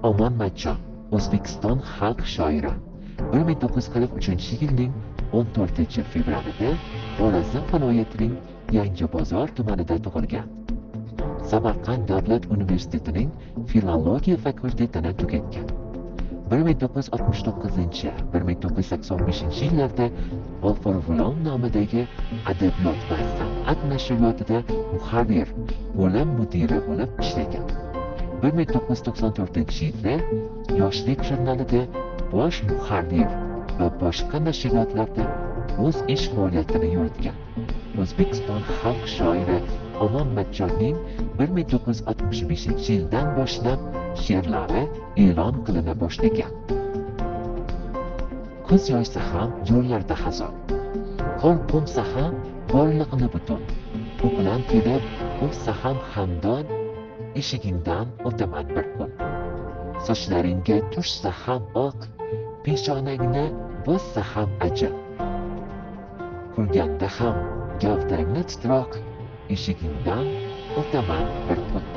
Omon Matchon, O'zbekiston xalq shoiri. 1943-yilning 14-fevralida Xorazm viloyatining Yangibozor tumanida tug'ilgan. Samarqand davlat universitetining filologiya fakultetini tugatgan. 1969-1985 G'afur-G'ulom nomidagi adabiyot va san'at nashriyotida muharrir, bo'lim mudiri bo'lib ishlagan. 1994-yilda Yoshlik jurnalida bosh muharrir va boshqa nashriyotlarda o'z ish faoliyatini yuritgan. O'zbekiston xalq shoiri Omon Matchonning 1965-yildan boshlab she'rlari e'lon qilina boshlagan. Kuz yoysa ham yo'llarda xazon, qor qo'nsa ham borliqni butun, u bilan kelib o'tsa ham hamdon, eshigingdan o'taman bir kun. Sochlaringga tushsa ham oq, peshonangni bossa ham ajab, kulganda ham gavdangni titroq, eshigingdan o'taman bir kun.